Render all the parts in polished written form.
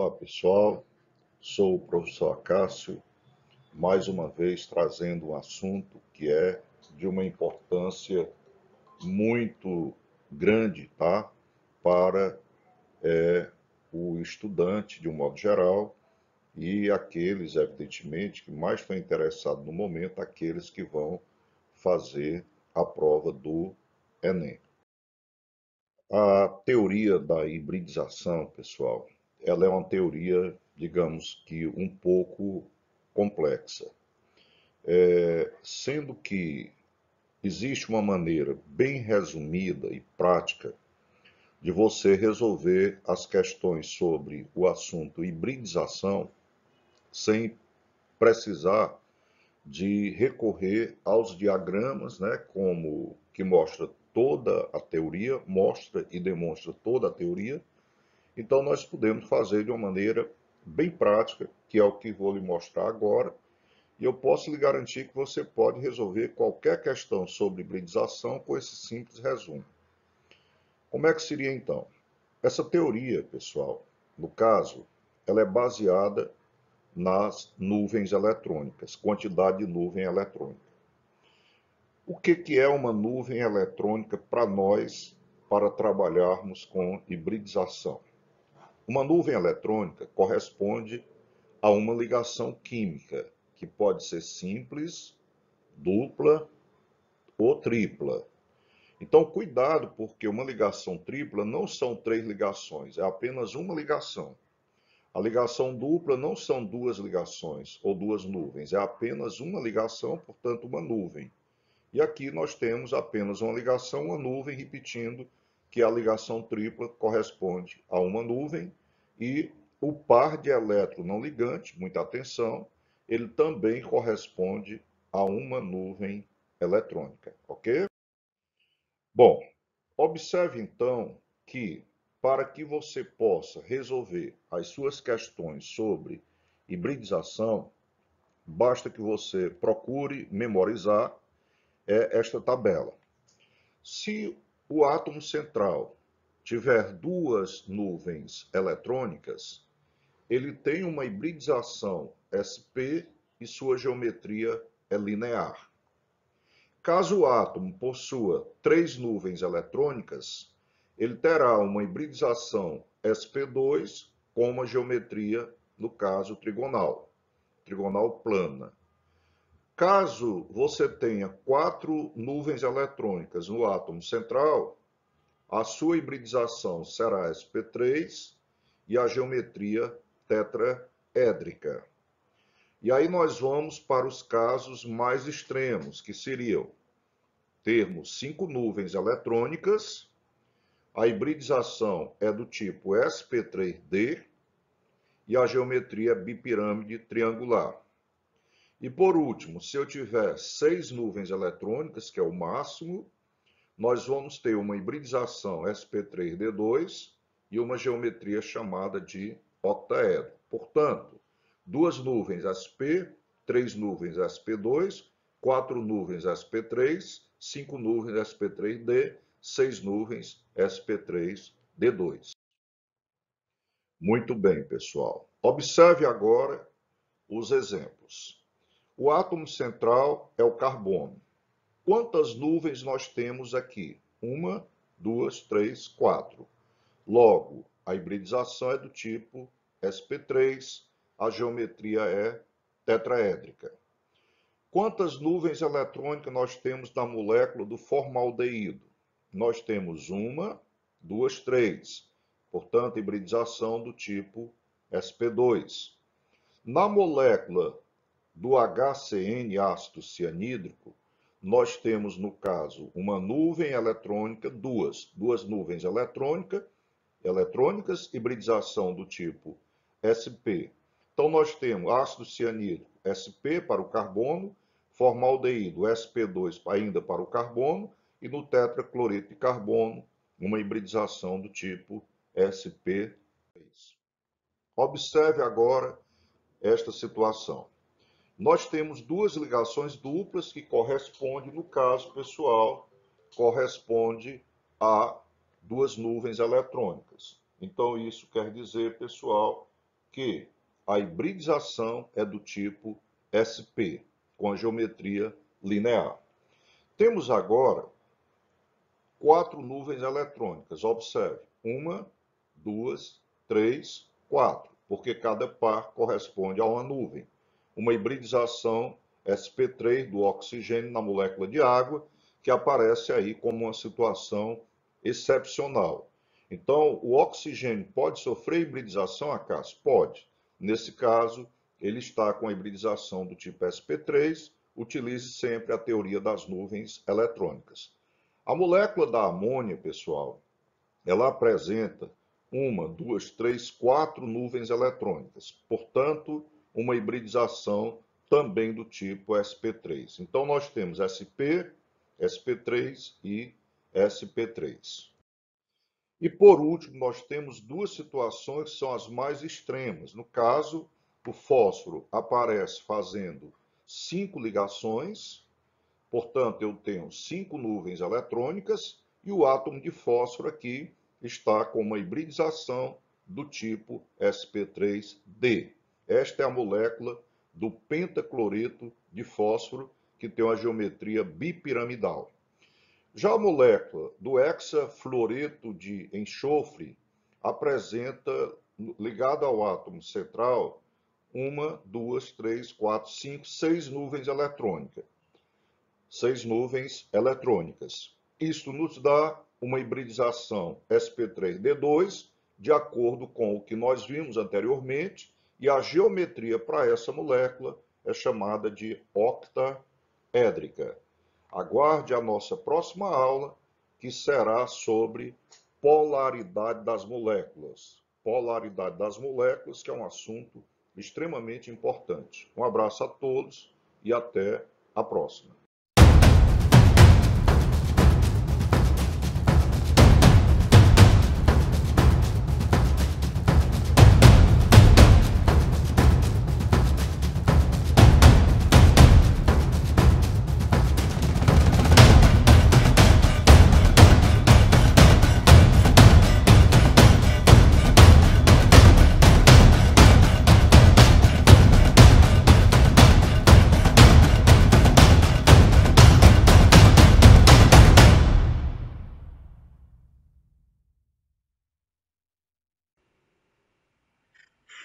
Olá pessoal, sou o professor Acácio, mais uma vez trazendo um assunto que é de uma importância muito grande, tá? Para o estudante de um modo geral e aqueles, evidentemente, que mais estão interessados no momento, aqueles que vão fazer a prova do Enem. A teoria da hibridização, pessoal, ela é uma teoria, digamos que um pouco complexa, sendo que existe uma maneira bem resumida e prática de você resolver as questões sobre o assunto hibridização sem precisar de recorrer aos diagramas, né, como que mostra toda a teoria, mostra e demonstra toda a teoria. Então nós podemos fazer de uma maneira bem prática, que é o que vou lhe mostrar agora, e eu posso lhe garantir que você pode resolver qualquer questão sobre hibridização com esse simples resumo. Como é que seria então? Essa teoria, pessoal, no caso, ela é baseada nas nuvens eletrônicas, quantidade de nuvem eletrônica. O que é uma nuvem eletrônica para nós, para trabalharmos com hibridização? Uma nuvem eletrônica corresponde a uma ligação química, que pode ser simples, dupla ou tripla. Então, cuidado, porque uma ligação tripla não são três ligações, é apenas uma ligação. A ligação dupla não são duas ligações ou duas nuvens, é apenas uma ligação, portanto, uma nuvem. E aqui nós temos apenas uma ligação, uma nuvem, repetindo que a ligação tripla corresponde a uma nuvem e o par de elétron não ligante, muita atenção, ele também corresponde a uma nuvem eletrônica, ok? Bom, observe então que para que você possa resolver as suas questões sobre hibridização, basta que você procure memorizar esta tabela. Se o átomo central tiver duas nuvens eletrônicas, ele tem uma hibridização sp e sua geometria é linear. Caso o átomo possua três nuvens eletrônicas, ele terá uma hibridização sp2 com uma geometria, no caso, trigonal plana. Caso você tenha quatro nuvens eletrônicas no átomo central, a sua hibridização será sp3 e a geometria tetraédrica. E aí nós vamos para os casos mais extremos, que seriam termos cinco nuvens eletrônicas, a hibridização é do tipo sp3d e a geometria é bipirâmide triangular. E por último, se eu tiver seis nuvens eletrônicas, que é o máximo, nós vamos ter uma hibridização sp3d2 e uma geometria chamada de octaedro. Portanto, duas nuvens sp, três nuvens sp2, quatro nuvens sp3, cinco nuvens sp3d, seis nuvens sp3d2. Muito bem, pessoal. Observe agora os exemplos. O átomo central é o carbono. Quantas nuvens nós temos aqui? Uma, duas, três, quatro. Logo, a hibridização é do tipo sp3, a geometria é tetraédrica. Quantas nuvens eletrônicas nós temos na molécula do formaldeído? Nós temos uma, duas, três. Portanto, hibridização do tipo sp2. Na molécula do HCN, ácido cianídrico, nós temos, no caso, uma nuvem eletrônica, duas nuvens eletrônicas, hibridização do tipo sp. Então, nós temos ácido cianídrico, sp para o carbono, formaldeído, sp2 ainda para o carbono, e no tetracloreto de carbono, uma hibridização do tipo sp3. Observe agora esta situação. Nós temos duas ligações duplas que correspondem, no caso pessoal, corresponde a duas nuvens eletrônicas. Então, isso quer dizer, pessoal, que a hibridização é do tipo SP, com a geometria linear. Temos agora 4 nuvens eletrônicas. Observe, 1, 2, 3, 4, porque cada par corresponde a uma nuvem. Uma hibridização sp3 do oxigênio na molécula de água, que aparece aí como uma situação excepcional. Então, o oxigênio pode sofrer hibridização, Acácio? Pode. Nesse caso, ele está com a hibridização do tipo sp3, utilize sempre a teoria das nuvens eletrônicas. A molécula da amônia, pessoal, ela apresenta 1, 2, 3, 4 nuvens eletrônicas. Portanto, uma hibridização também do tipo sp3. Então, nós temos sp, sp3 e sp3. E, por último, nós temos duas situações que são as mais extremas. No caso, o fósforo aparece fazendo 5 ligações, portanto, eu tenho 5 nuvens eletrônicas, e o átomo de fósforo aqui está com uma hibridização do tipo sp3D. Esta é a molécula do pentacloreto de fósforo, que tem uma geometria bipiramidal. Já a molécula do hexafluoreto de enxofre apresenta, ligada ao átomo central, 1, 2, 3, 4, 5, 6 nuvens eletrônicas. 6 nuvens eletrônicas. Isto nos dá uma hibridização sp3d2, de acordo com o que nós vimos anteriormente, e a geometria para essa molécula é chamada de octaédrica. Aguarde a nossa próxima aula, que será sobre polaridade das moléculas. Polaridade das moléculas, que é um assunto extremamente importante. Um abraço a todos e até a próxima.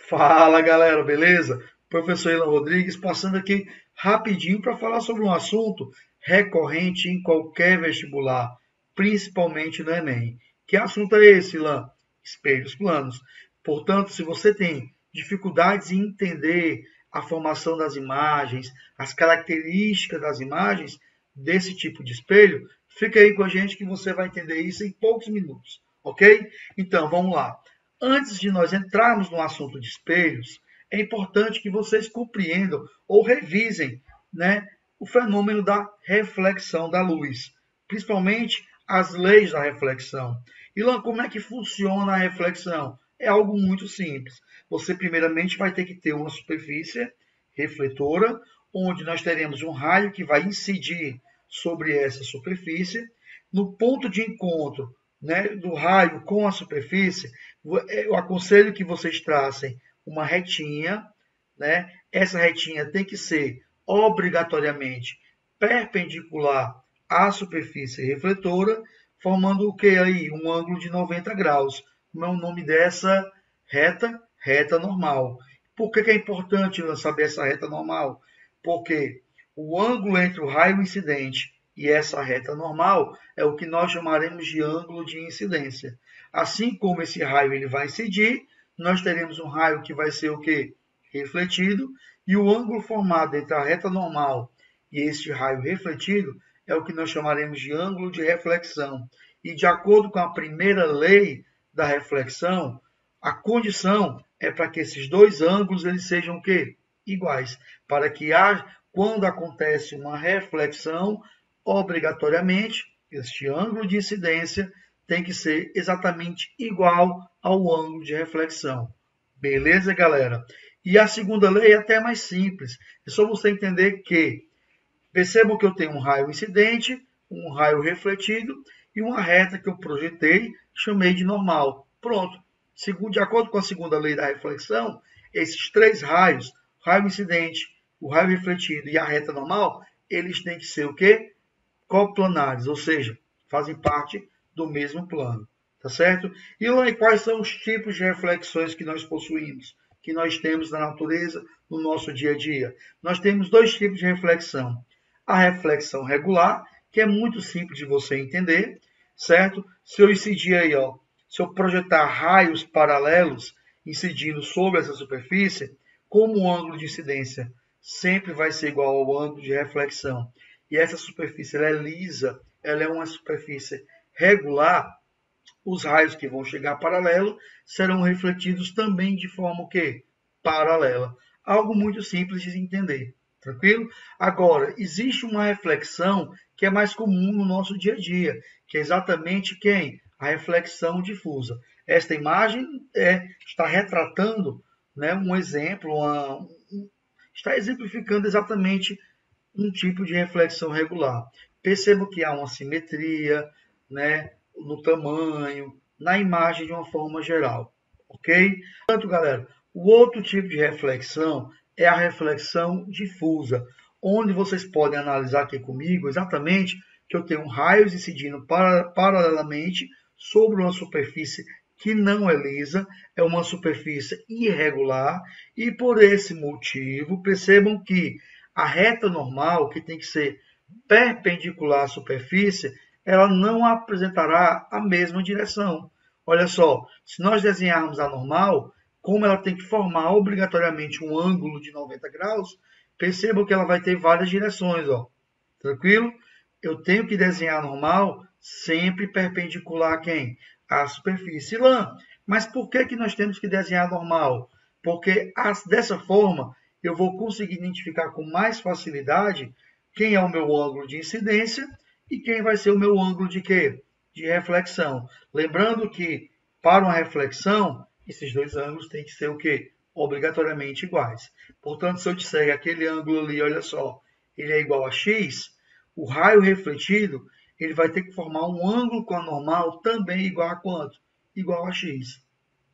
Fala galera, beleza? Professor Ilan Rodrigues passando aqui rapidinho para falar sobre um assunto recorrente em qualquer vestibular, principalmente no Enem. Que assunto é esse, Ilan? Espelhos planos. Portanto, se você tem dificuldades em entender a formação das imagens, as características das imagens desse tipo de espelho, fica aí com a gente que você vai entender isso em poucos minutos, ok? Então, vamos lá. Antes de nós entrarmos no assunto de espelhos, é importante que vocês compreendam ou revisem, né, o fenômeno da reflexão da luz, principalmente as leis da reflexão. Ilan, como é que funciona a reflexão? É algo muito simples. Você primeiramente vai ter que ter uma superfície refletora, onde nós teremos um raio que vai incidir sobre essa superfície. No ponto de encontro, né, do raio com a superfície, eu aconselho que vocês tracem uma retinha, né? Essa retinha tem que ser obrigatoriamente perpendicular à superfície refletora, formando o que aí? Um ângulo de 90 graus. Como é o nome dessa reta? Reta normal. Por que é importante saber essa reta normal? Porque o ângulo entre o raio incidente e essa reta normal é o que nós chamaremos de ângulo de incidência. Assim como esse raio ele vai incidir, nós teremos um raio que vai ser o quê? Refletido, e o ângulo formado entre a reta normal e este raio refletido é o que nós chamaremos de ângulo de reflexão. E de acordo com a primeira lei da reflexão, a condição é para que esses dois ângulos eles sejam o quê? Iguais, para que quando acontece uma reflexão, obrigatoriamente, este ângulo de incidência tem que ser exatamente igual ao ângulo de reflexão. Beleza, galera? E a segunda lei é até mais simples. É só você entender que, percebam que eu tenho um raio incidente, um raio refletido e uma reta que eu projetei, chamei de normal. Pronto. De acordo com a segunda lei da reflexão, esses três raios, o raio incidente, o raio refletido e a reta normal, eles têm que ser o quê? Coplanares, ou seja, fazem parte do mesmo plano, tá certo? E quais são os tipos de reflexões que nós possuímos, que nós temos na natureza, no nosso dia a dia? Nós temos dois tipos de reflexão. A reflexão regular, que é muito simples de você entender, certo? Se eu incidir aí, ó, se eu projetar raios paralelos incidindo sobre essa superfície, como o ângulo de incidência sempre vai ser igual ao ângulo de reflexão, e essa superfície ela é lisa, ela é uma superfície regular, os raios que vão chegar paralelo serão refletidos também de forma o quê? Paralela. Algo muito simples de entender, tranquilo? Agora, existe uma reflexão que é mais comum no nosso dia a dia, que é exatamente quem? A reflexão difusa. Esta imagem está retratando, né, um exemplo, está exemplificando exatamente um tipo de reflexão regular. Percebo que há uma simetria, né, no tamanho, na imagem de uma forma geral, ok? Portanto, galera, o outro tipo de reflexão é a reflexão difusa, onde vocês podem analisar aqui comigo exatamente que eu tenho raios incidindo paralelamente sobre uma superfície que não é lisa, é uma superfície irregular, e por esse motivo, percebam que a reta normal, que tem que ser perpendicular à superfície, ela não apresentará a mesma direção. Olha só, se nós desenharmos a normal, como ela tem que formar obrigatoriamente um ângulo de 90 graus, percebam que ela vai ter várias direções, ó. Tranquilo? Eu tenho que desenhar a normal sempre perpendicular a quem? À superfície lã. Mas por que nós temos que desenhar a normal? Porque dessa forma eu vou conseguir identificar com mais facilidade quem é o meu ângulo de incidência e quem vai ser o meu ângulo de quê? De reflexão. Lembrando que, para uma reflexão, esses dois ângulos têm que ser o quê? Obrigatoriamente iguais. Portanto, se eu disser que aquele ângulo ali, olha só, ele é igual a x, o raio refletido, ele vai ter que formar um ângulo com a normal também igual a quanto? Igual a x.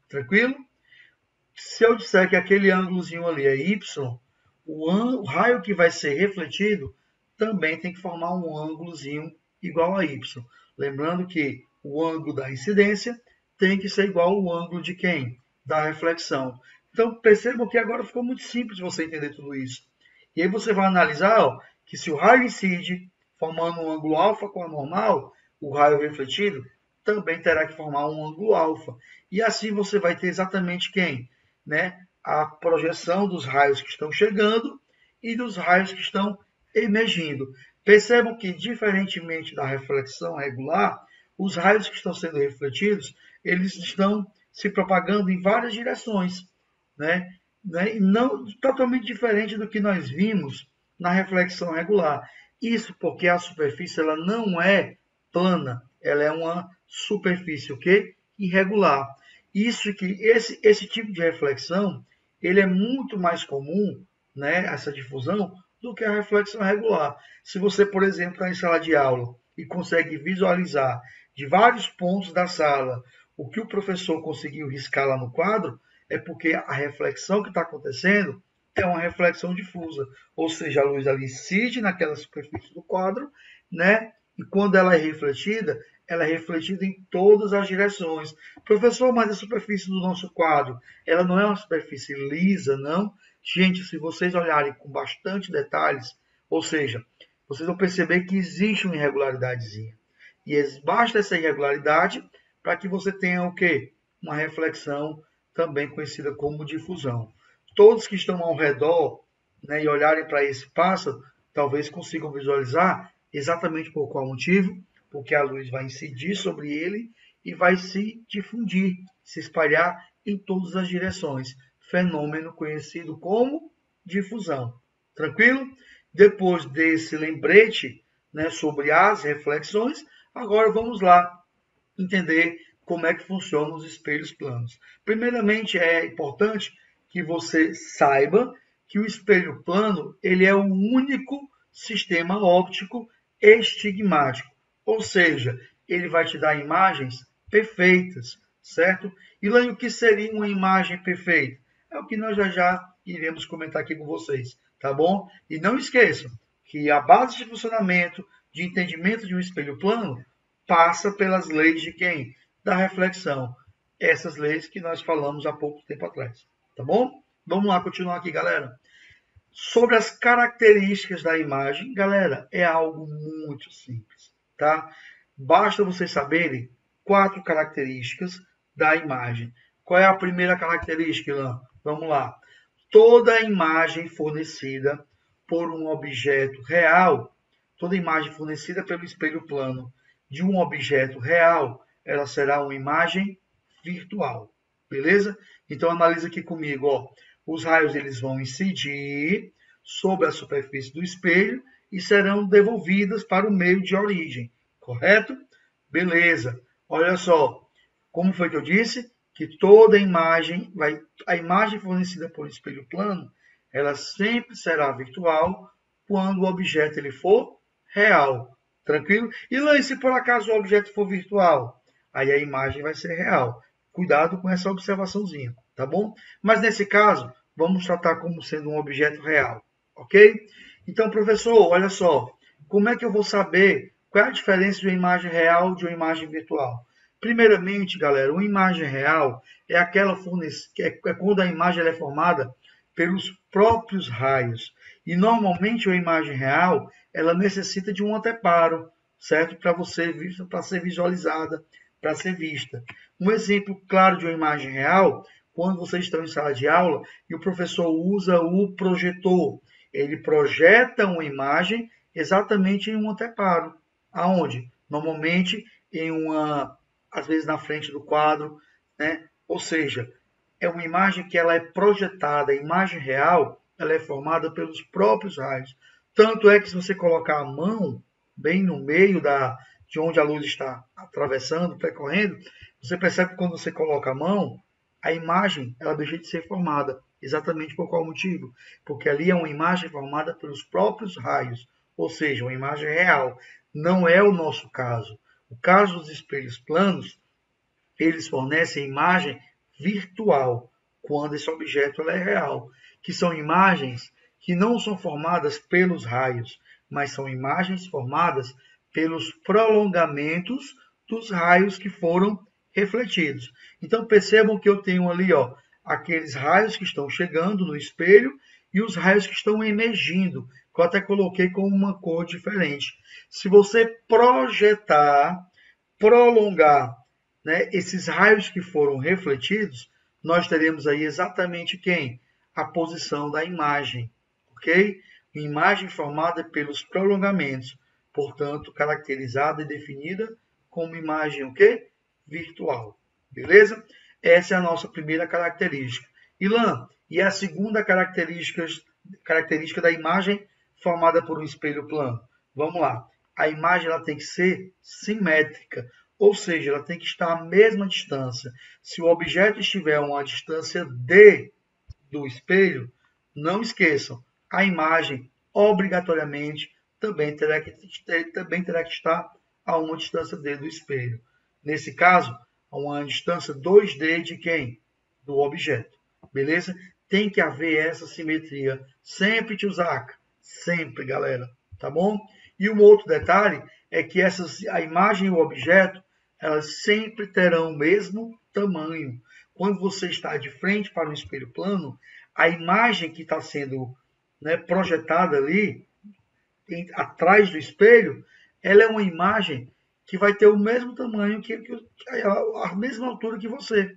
Tranquilo? Se eu disser que aquele ângulozinho ali é y, o raio que vai ser refletido também tem que formar um ângulozinho igual a y. Lembrando que o ângulo da incidência tem que ser igual ao ângulo de quem? Da reflexão. Então, percebam que agora ficou muito simples você entender tudo isso. E aí você vai analisar ó, que se o raio incide, formando um ângulo alfa com a normal, o raio refletido também terá que formar um ângulo alfa. E assim você vai ter exatamente quem? Né? A projeção dos raios que estão chegando e dos raios que estão emergindo. Percebam que, diferentemente da reflexão regular, os raios que estão sendo refletidos, eles estão se propagando em várias direções, né? E não totalmente diferente do que nós vimos na reflexão regular. Isso porque a superfície ela não é plana, ela é uma superfície o quê? Irregular. Isso que esse tipo de reflexão ele é muito mais comum, né, essa difusão, do que a reflexão regular. Se você, por exemplo, está em sala de aula e consegue visualizar de vários pontos da sala o que o professor conseguiu riscar lá no quadro, é porque a reflexão que está acontecendo é uma reflexão difusa, ou seja, a luz ali incide naquela superfície do quadro, né? E quando ela é refletida em todas as direções. Professor, mas a superfície do nosso quadro, ela não é uma superfície lisa, não? Gente, se vocês olharem com bastante detalhes, ou seja, vocês vão perceber que existe uma irregularidadezinha. E basta essa irregularidade para que você tenha o quê? Uma reflexão também conhecida como difusão. Todos que estão ao redor, né, e olharem para esse pássaro, talvez consigam visualizar exatamente por qual motivo, porque a luz vai incidir sobre ele e vai se difundir, se espalhar em todas as direções. Fenômeno conhecido como difusão. Tranquilo? Depois desse lembrete, né, sobre as reflexões, agora vamos lá entender como é que funcionam os espelhos planos. Primeiramente, é importante que você saiba que o espelho plano ele é o único sistema óptico estigmático, ou seja, ele vai te dar imagens perfeitas, certo? E lá o que seria uma imagem perfeita? é o que nós já iremos comentar aqui com vocês, tá bom? E não esqueçam que a base de funcionamento, de entendimento de um espelho plano, passa pelas leis de quem? Da reflexão. Essas leis que nós falamos há pouco tempo atrás, tá bom? Vamos lá, continuar aqui, galera. Sobre as características da imagem, galera, é algo muito simples, tá? Basta vocês saberem 4 características da imagem. Qual é a primeira característica, Ilan? Vamos lá. Toda imagem fornecida por um objeto real, toda imagem fornecida pelo espelho plano de um objeto real, ela será uma imagem virtual, beleza? Então analisa aqui comigo, ó. Os raios eles vão incidir sobre a superfície do espelho e serão devolvidas para o meio de origem, correto? Beleza. Olha só, como foi que eu disse? Que toda imagem, a imagem fornecida por espelho plano, ela sempre será virtual quando o objeto ele for real, tranquilo? E lá, se por acaso o objeto for virtual, aí a imagem vai ser real. Cuidado com essa observaçãozinha, tá bom? Mas nesse caso, vamos tratar como sendo um objeto real, ok? Então, professor, olha só, como é que eu vou saber qual é a diferença de uma imagem real de uma imagem virtual? Primeiramente, galera, uma imagem real é aquela quando a imagem é formada pelos próprios raios. E normalmente uma imagem real, ela necessita de um anteparo, certo? Para ser visualizada, para ser vista. Um exemplo claro de uma imagem real, quando vocês estão em sala de aula e o professor usa o projetor. Ele projeta uma imagem exatamente em um anteparo. Aonde? Normalmente às vezes na frente do quadro, né? Ou seja, é uma imagem que ela é projetada, a imagem real, ela é formada pelos próprios raios. Tanto é que se você colocar a mão bem no meio de onde a luz está atravessando, percorrendo, você percebe que quando você coloca a mão, a imagem ela deixa de ser formada. Exatamente por qual motivo? Porque ali é uma imagem formada pelos próprios raios, ou seja, uma imagem real. Não é o nosso caso. O caso dos espelhos planos, eles fornecem imagem virtual, quando esse objeto é real, que são imagens que não são formadas pelos raios, mas são imagens formadas pelos prolongamentos dos raios que foram refletidos. Então percebam que eu tenho ali, ó, aqueles raios que estão chegando no espelho e os raios que estão emergindo, que eu até coloquei com uma cor diferente. Se você prolongar, né, esses raios que foram refletidos, nós teremos aí exatamente quem? A posição da imagem, ok? Imagem formada pelos prolongamentos, portanto, caracterizada e definida como imagem o quê? Virtual, beleza? Essa é a nossa primeira característica. Ilan, e a segunda característica da imagem formada por um espelho plano? Vamos lá. A imagem ela tem que ser simétrica, ou seja, ela tem que estar à mesma distância. Se o objeto estiver a uma distância D do espelho, não esqueçam, a imagem obrigatoriamente também terá que estar a uma distância D do espelho. Nesse caso, a uma distância 2D de quem? Do objeto. Beleza? Tem que haver essa simetria. Sempre, tio Zaca. Sempre, galera. Tá bom? E um outro detalhe é que a imagem e o objeto, elas sempre terão o mesmo tamanho. Quando você está de frente para um espelho plano, a imagem que está sendo, né, projetada ali, atrás do espelho, ela é uma imagem que vai ter o mesmo tamanho, a mesma altura que você.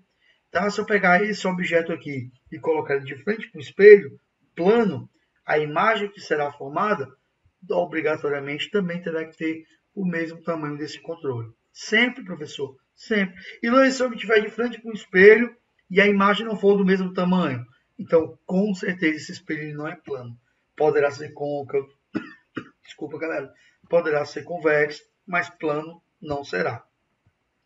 Tá? Se eu pegar esse objeto aqui e colocar ele de frente para o espelho plano, a imagem que será formada, obrigatoriamente, também terá que ter o mesmo tamanho desse controle. Sempre, professor, sempre. E se eu estiver de frente para o espelho e a imagem não for do mesmo tamanho, então, com certeza, esse espelho não é plano. Poderá ser côncavo, desculpa, galera, poderá ser convexo, mas plano não será.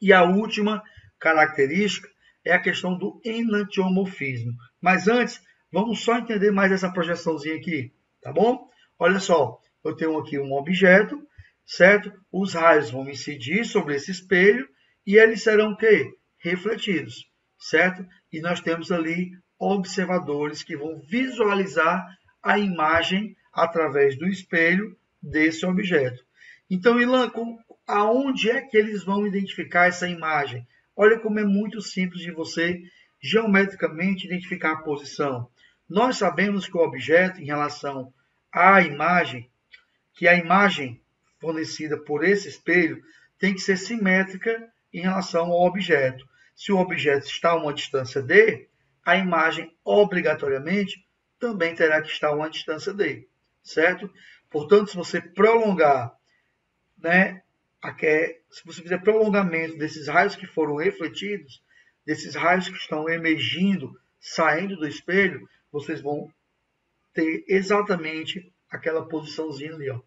E a última característica é a questão do enantiomorfismo. Mas antes, vamos só entender mais essa projeçãozinha aqui, tá bom? Olha só, eu tenho aqui um objeto, certo? Os raios vão incidir sobre esse espelho e eles serão o quê? Refletidos, certo? E nós temos ali observadores que vão visualizar a imagem através do espelho desse objeto. Então, Ilan, aonde é que eles vão identificar essa imagem? Olha como é muito simples de você geometricamente identificar a posição. Nós sabemos que o objeto, em relação à imagem, que a imagem fornecida por esse espelho tem que ser simétrica em relação ao objeto. Se o objeto está a uma distância d, a imagem obrigatoriamente também terá que estar a uma distância d, certo? Portanto, se você prolongar, se você fizer prolongamento desses raios que foram refletidos, desses raios que estão emergindo, saindo do espelho, vocês vão ter exatamente aquela posiçãozinha ali, ó,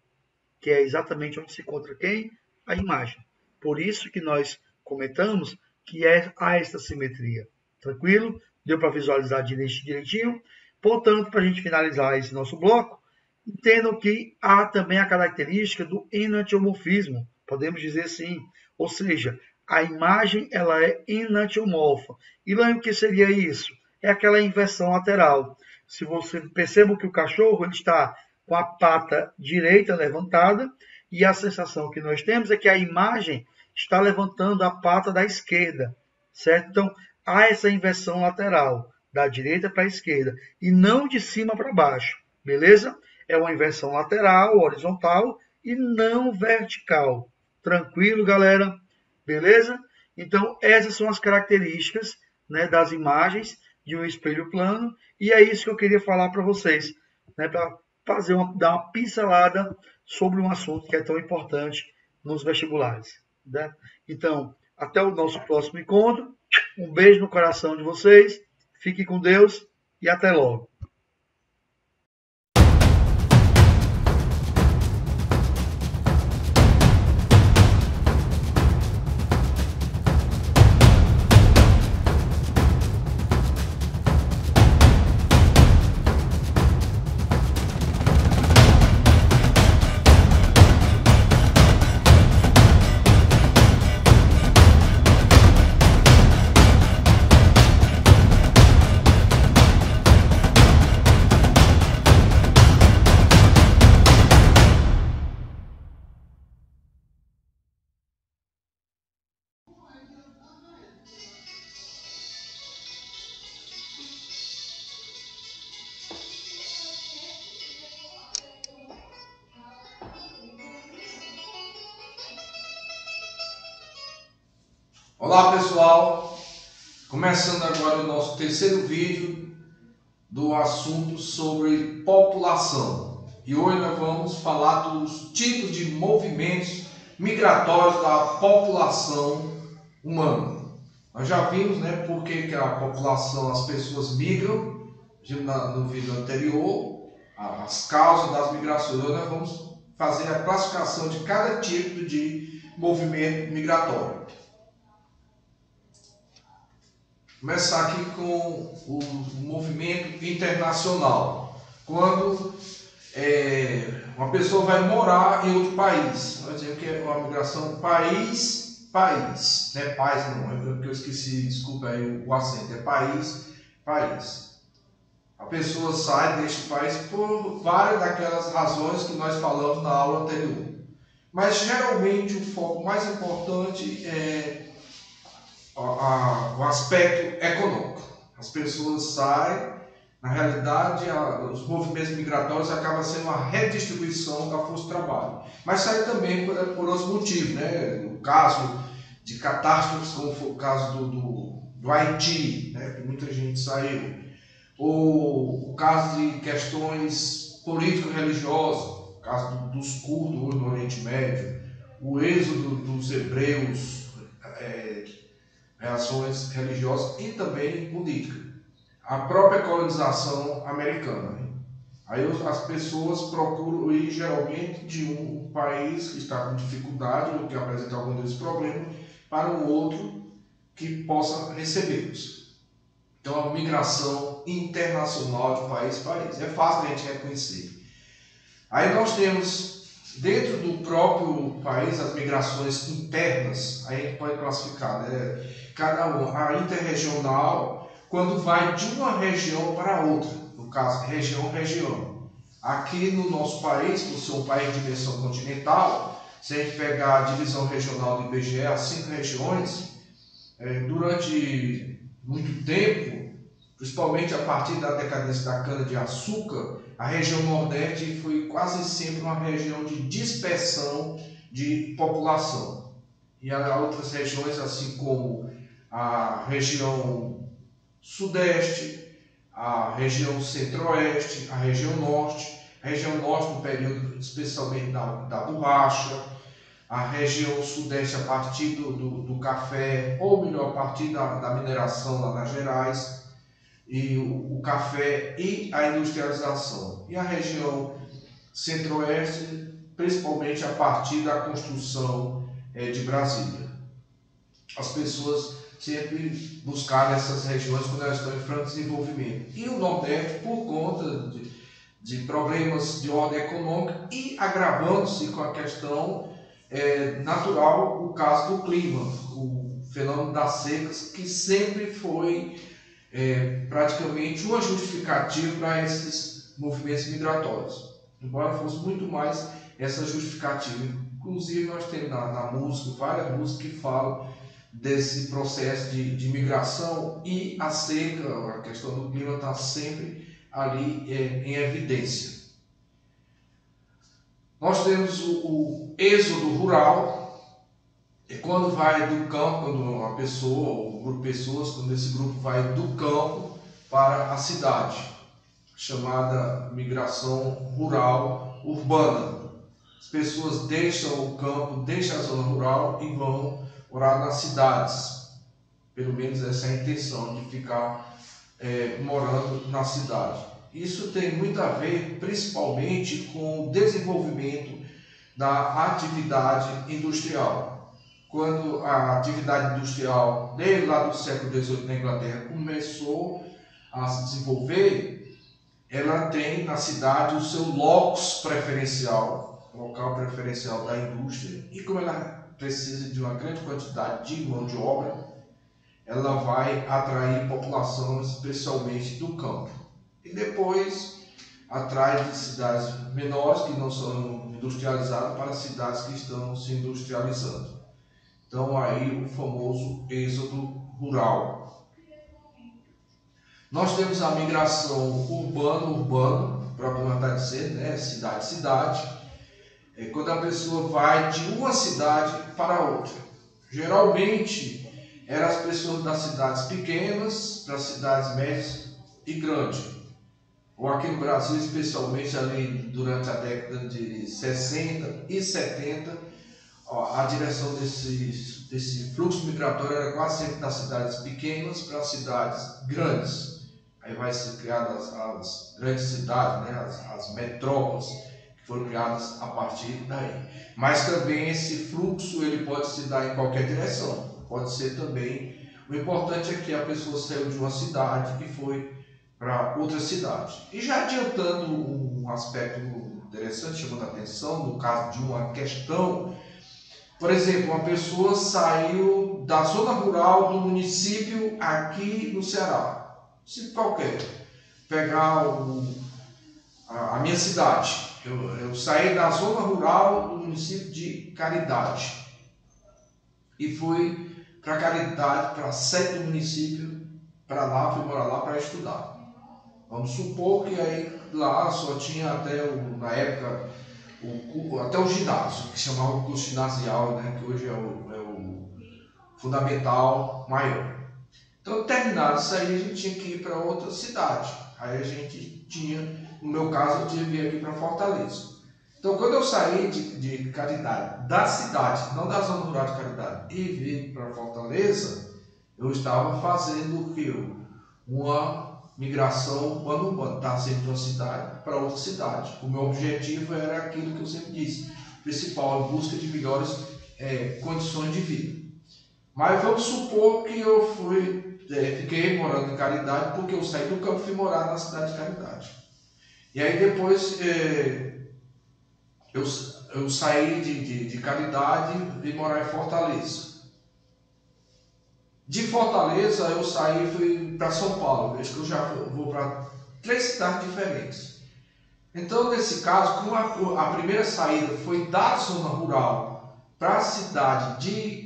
que é exatamente onde se encontra quem? A imagem. Por isso que nós comentamos que há essa simetria. Tranquilo? Deu para visualizar direitinho? Portanto, para a gente finalizar esse nosso bloco, entendam que há também a característica do enantiomorfismo, podemos dizer assim, ou seja, a imagem ela é enantiomorfa. E lá o que seria isso? É aquela inversão lateral. Se você percebe que o cachorro ele está com a pata direita levantada e a sensação que nós temos é que a imagem está levantando a pata da esquerda, certo? Então, há essa inversão lateral, da direita para a esquerda, e não de cima para baixo, beleza? É uma inversão lateral, horizontal, e não vertical. Tranquilo, galera? Beleza? Então, essas são as características, das imagens de um espelho plano, e é isso que eu queria falar para vocês, para dar uma pincelada sobre um assunto que é tão importante nos vestibulares. Então, até o nosso próximo encontro. Um beijo no coração de vocês. Fiquem com Deus e até logo. Olá pessoal, começando agora o nosso terceiro vídeo do assunto sobre população. E hoje nós vamos falar dos tipos de movimentos migratórios da população humana. Nós já vimos por que a população, as pessoas migram, no vídeo anterior, as causas das migrações. Hoje nós vamos fazer a classificação de cada tipo de movimento migratório. Começar aqui com o movimento internacional. Quando uma pessoa vai morar em outro país, nós dizemos que é uma migração país-país, não é país não, é porque eu esqueci, desculpa aí o acento, é país-país. A pessoa sai deste país por várias daquelas razões que nós falamos na aula anterior. Mas geralmente o foco mais importante é o aspecto econômico. As pessoas saem, na realidade, os movimentos migratórios acabam sendo uma redistribuição da força de trabalho. Mas saem também por outros motivos, No caso de catástrofes, como foi o caso do Haiti, que muita gente saiu, ou o caso de questões político-religiosas, o caso dos curdos no Oriente Médio, o êxodo dos hebreus, reações religiosas e também política. A própria colonização americana. Aí as pessoas procuram ir geralmente de um país que está com dificuldade ou que apresenta algum desses problemas para um outro que possa recebê-los. Então, a migração internacional de país a país. É fácil a gente reconhecer. Aí nós temos dentro do próprio país as migrações internas. Aí a gente pode classificar, cada uma, a interregional, quando vai de uma região para outra, no caso, região. Aqui no nosso país, por ser um país de dimensão continental, se a gente pegar a divisão regional do IBGE, as 5 regiões, durante muito tempo, principalmente a partir da decadência da cana-de-açúcar, a região Nordeste foi quase sempre uma região de dispersão de população. E há outras regiões, assim como a região Sudeste, a região Centro-Oeste, a região Norte no período especialmente da borracha, a região Sudeste a partir do café, ou melhor, a partir da mineração lá nas Gerais, e o café e a industrialização. E a região Centro-Oeste, principalmente a partir da construção de Brasília. As pessoas sempre buscaram essas regiões quando elas estão em franco desenvolvimento. E o Nordeste, por conta de problemas de ordem econômica e agravando-se com a questão natural, o caso do clima, o fenômeno das secas, que sempre foi praticamente uma justificativa para esses movimentos migratórios, embora fosse muito mais essa justificativa. Inclusive nós temos na música, várias músicas que falam desse processo de migração, e a seca, a questão do clima está sempre ali em evidência. Nós temos o êxodo rural, quando vai do campo, quando uma pessoa ou um grupo de pessoas, quando esse grupo vai do campo para a cidade, chamada migração rural urbana. As pessoas deixam o campo, deixam a zona rural e vão morar nas cidades. Pelo menos essa é a intenção, de ficar morando na cidade. Isso tem muito a ver, principalmente, com o desenvolvimento da atividade industrial. Quando a atividade industrial, desde lá do século XVIII na Inglaterra, começou a se desenvolver, ela tem na cidade o seu locus preferencial, local preferencial da indústria, e como ela precisa de uma grande quantidade de mão de obra, ela vai atrair população, especialmente do campo. E depois atrai de cidades menores, que não são industrializadas, para cidades que estão se industrializando. Então aí o famoso êxodo rural. Nós temos a migração urbana, o próprio nome está dizendo, né? Cidade. Quando a pessoa vai de uma cidade para outra. Geralmente eram as pessoas das cidades pequenas para as cidades médias e grandes. Ou aqui no Brasil, especialmente ali durante a década de 60 e 70, a direção desse fluxo migratório era quase sempre das cidades pequenas para as cidades grandes. Aí vai ser criadas as grandes cidades, né? as metrópoles, que foram criadas a partir daí. Mas também esse fluxo ele pode se dar em qualquer direção. Pode ser também, o importante é que a pessoa saiu de uma cidade e foi para outra cidade. E já adiantando um aspecto interessante, chamando a atenção, no caso de uma questão, por exemplo, uma pessoa saiu da zona rural do município aqui no Ceará, se qualquer, pegar a minha cidade, eu saí da zona rural do município de Caridade e fui para Caridade, para a sede do município, para lá, fui morar lá para estudar. Vamos supor que aí lá só tinha até, na época, até o ginásio, que chamava o curso ginasial, né, que hoje é o fundamental maior. Então, terminado isso aí, a gente tinha que ir para outra cidade. Aí a gente tinha, no meu caso, eu tinha que vir aqui para Fortaleza. Então, quando eu saí de Caridade, da cidade, não da zona rural de Caridade, e vim para Fortaleza, eu estava fazendo o quê? Uma migração urbana, tá? Sempre de uma cidade para outra cidade. O meu objetivo era aquilo que eu sempre disse, principal, em busca de melhores condições de vida. Mas vamos supor que eu fiquei morando em Caridade porque eu saí do campo e fui morar na cidade de Caridade. E aí depois eu saí de Caridade e vim morar em Fortaleza. De Fortaleza eu saí e fui para São Paulo. Vejo que eu já vou para 3 cidades diferentes. Então, nesse caso, como a primeira saída foi da zona rural para a cidade de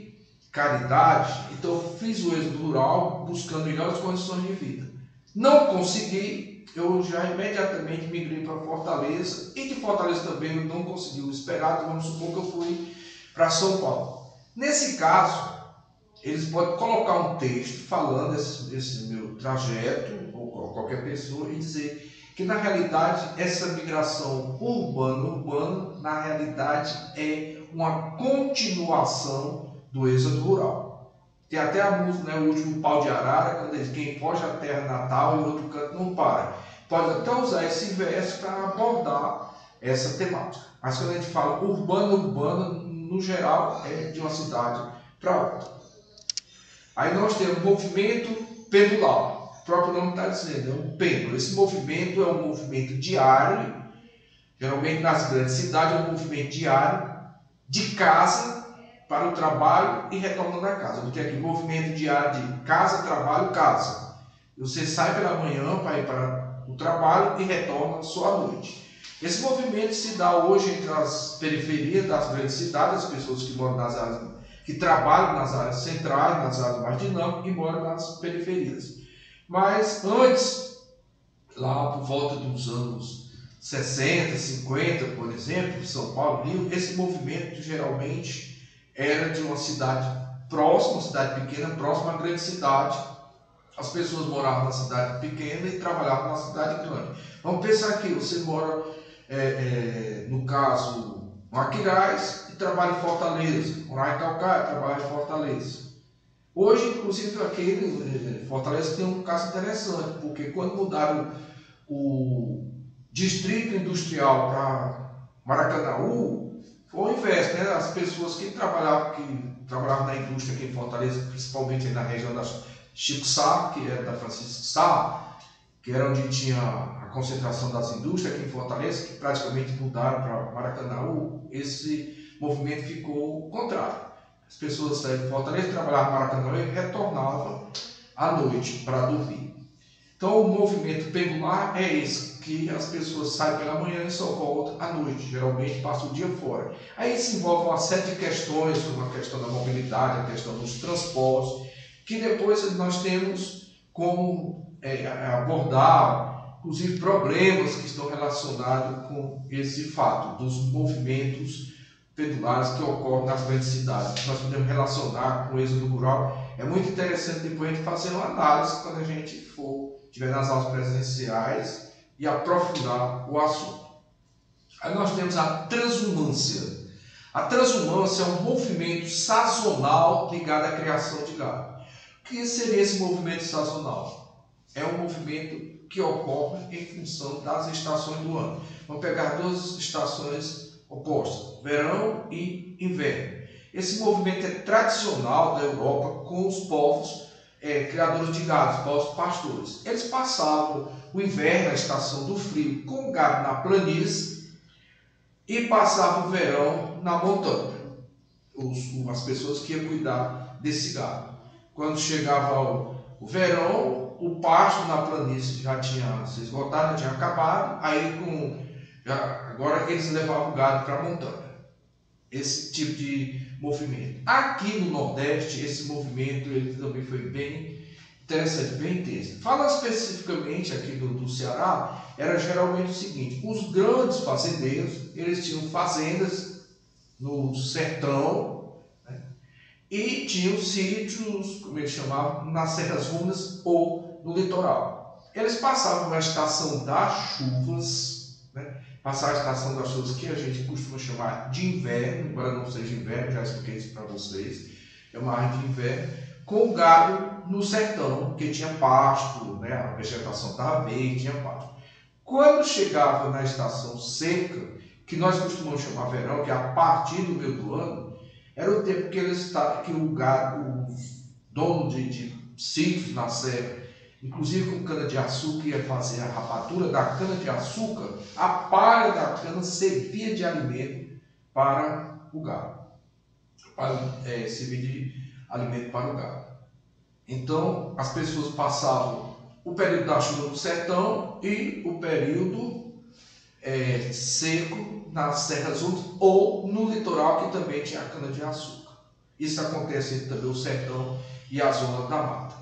Caridade, então eu fiz o êxodo rural buscando melhores condições de vida. Não consegui, eu já imediatamente migrei para Fortaleza, e de Fortaleza também eu não consegui o esperado, vamos supor que eu fui para São Paulo. Nesse caso, eles podem colocar um texto falando esse meu trajeto, ou qualquer pessoa, e dizer que na realidade essa migração urbana, na realidade é uma continuação do êxodo rural. Tem até a música, né, o último pau de arara, quando diz quem foge à terra natal e o outro canto não para. Pode até usar esse verso para abordar essa temática. Mas quando a gente fala urbana, no geral, é de uma cidade para outra. Aí nós temos movimento pendular. O próprio nome está dizendo, é um pêndulo. Esse movimento é um movimento diário, geralmente nas grandes cidades é um movimento diário, de casa para o trabalho e retornando a casa. Eu tenho aqui movimento diário de casa, trabalho, casa. Você sai pela manhã para ir para o trabalho e retorna só à noite. Esse movimento se dá hoje entre as periferias das grandes cidades, as pessoas que moram nas áreas, que trabalham nas áreas centrais, nas áreas mais dinâmicas e moram nas periferias. Mas antes, lá por volta dos anos 60, 50, por exemplo, São Paulo, Rio, esse movimento geralmente era de uma cidade próxima, uma cidade pequena, próxima à grande cidade. As pessoas moravam na cidade pequena e trabalhavam na cidade grande. Vamos pensar aqui, você mora, no caso, no Aquiraz e trabalha em Fortaleza. Morar em Calcaia, trabalha em Fortaleza. Hoje, inclusive, aqui Fortaleza tem um caso interessante, porque quando mudaram o distrito industrial para Maracanaú, foi o inverso, né? As pessoas que trabalhavam na indústria aqui em Fortaleza, principalmente na região da Chico Sá, que é da Francisco Sá, que era onde tinha a concentração das indústrias aqui em Fortaleza, que praticamente mudaram para Maracanaú, esse movimento ficou contrário. As pessoas saíam de Fortaleza, trabalhavam em Maracanaú e retornavam à noite para dormir. Então o movimento pendular é esse, que as pessoas saem pela manhã e só voltam à noite, geralmente passam o dia fora. Aí se envolve uma série de questões, como a questão da mobilidade, a questão dos transportes, que depois nós temos como abordar, inclusive problemas que estão relacionados com esse fato, dos movimentos pendulares que ocorrem nas grandes cidades. Nós podemos relacionar com o êxodo rural. É muito interessante depois a gente fazer uma análise quando a gente tiver nas aulas presenciais e aprofundar o assunto. Aí nós temos a transhumância. A transhumância é um movimento sazonal ligado à criação de gado. O que seria esse movimento sazonal? É um movimento que ocorre em função das estações do ano. Vamos pegar duas estações opostas, verão e inverno. Esse movimento é tradicional da Europa com os povos criadores de gado, os povos pastores. Eles passavam o inverno, a estação do frio, com gado na planície e passavam o verão na montanha. As pessoas que iam cuidar desse gado. Quando chegava o verão, o pasto na planície já tinha se esgotado, já tinha acabado, agora eles levavam o gado para a montanha. Esse tipo de movimento. Aqui no Nordeste, esse movimento ele também foi bem interessante, bem intenso. Falando especificamente aqui do Ceará, era geralmente o seguinte: os grandes fazendeiros, eles tinham fazendas no sertão, né? E tinham sítios, como eles chamavam, nas serras úmidas ou no litoral. Eles passavam a estação das chuvas, né? Passar a estação das chuvas, que a gente costuma chamar de inverno, embora não seja inverno, já expliquei isso para vocês, é uma área de inverno, com o gado no sertão, que tinha pasto, né? A vegetação estava verde, tinha pasto. Quando chegava na estação seca, que nós costumamos chamar verão, que é a partir do meio do ano, era o tempo que o gado, os donos de sítios na serra, inclusive com cana-de-açúcar, ia fazer a rapadura da cana-de-açúcar, a palha da cana servia de alimento para o gado. Servia de alimento para o gado. Então, as pessoas passavam o período da chuva no sertão e o período seco nas terras úmidas ou no litoral, que também tinha cana-de-açúcar. Isso acontece entre também o sertão e a zona da mata.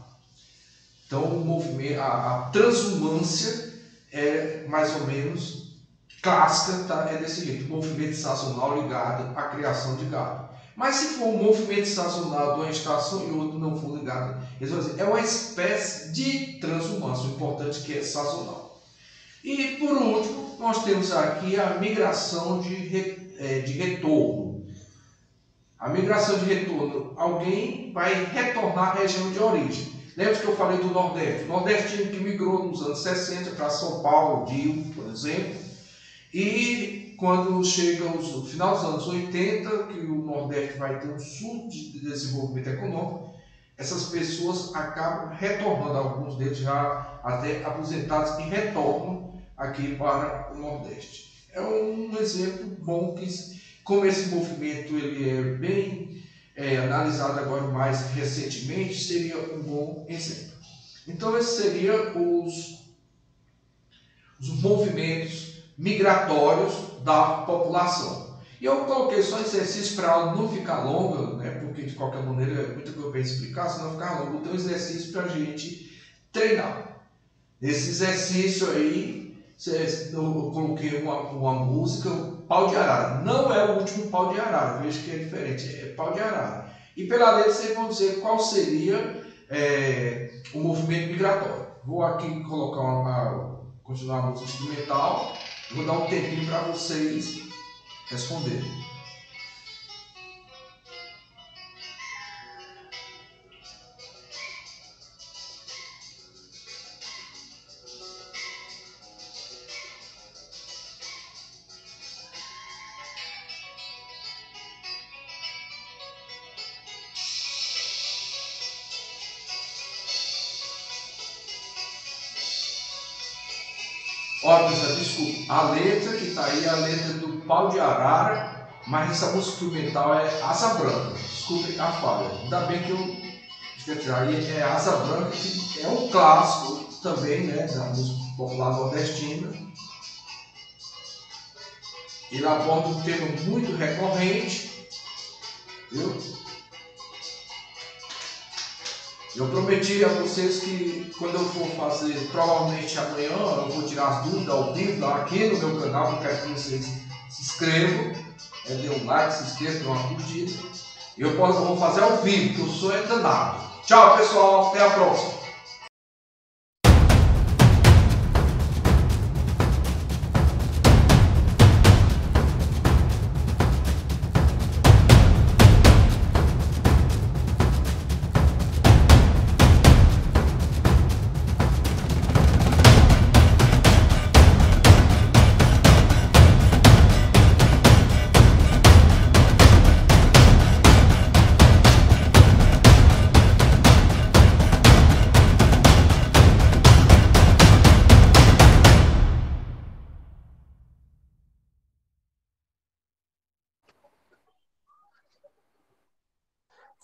Então, o movimento, a transhumância é mais ou menos clássica, tá? É desse jeito, movimento sazonal ligado à criação de gado. Mas se for um movimento sazonal de uma estação e outro não for ligado, eles vão dizer, é uma espécie de transhumância, o importante é que é sazonal. E por último, nós temos aqui a migração de retorno. A migração de retorno, alguém vai retornar à região de origem. Lembra que eu falei do Nordeste? O nordestino que migrou nos anos 60 para São Paulo, Rio, por exemplo, e quando chega o final dos anos 80, que o Nordeste vai ter um surto de desenvolvimento econômico, essas pessoas acabam retornando, alguns deles já até aposentados, e retornam aqui para o Nordeste. É um exemplo bom que, como esse movimento ele é bem analisado agora mais recentemente, seria um bom exemplo. Então, esses seriam os movimentos migratórios da população. E eu coloquei só exercício para ela não ficar longa, né, porque de qualquer maneira é muita coisa para explicar, se não ficar longa, então exercício para a gente treinar. Nesse exercício aí, eu coloquei uma música, o pau de arara. Não é o último pau de arara, veja que é diferente, é pau de arara. E pela letra vocês vão dizer qual seria o movimento migratório. Vou aqui colocar continuar a música instrumental, vou dar um tempinho para vocês responderem. Olha, pessoal, desculpa, a letra que está aí é a letra do Pau de Arara, mas essa música instrumental é Asa Branca. Desculpe a falha. Ainda bem que eu tirar aí, é Asa Branca, que é um clássico também, né, da música popular nordestina. Ele aborda um tema muito recorrente, viu? Eu prometi a vocês que quando eu for fazer, provavelmente amanhã, eu vou tirar as dúvidas ao vivo aqui no meu canal, eu quero que vocês se inscrevam, dê um like, se inscrevam, dê uma curtida. E eu vou fazer ao vivo, porque eu sou danado. Tchau, pessoal, até a próxima.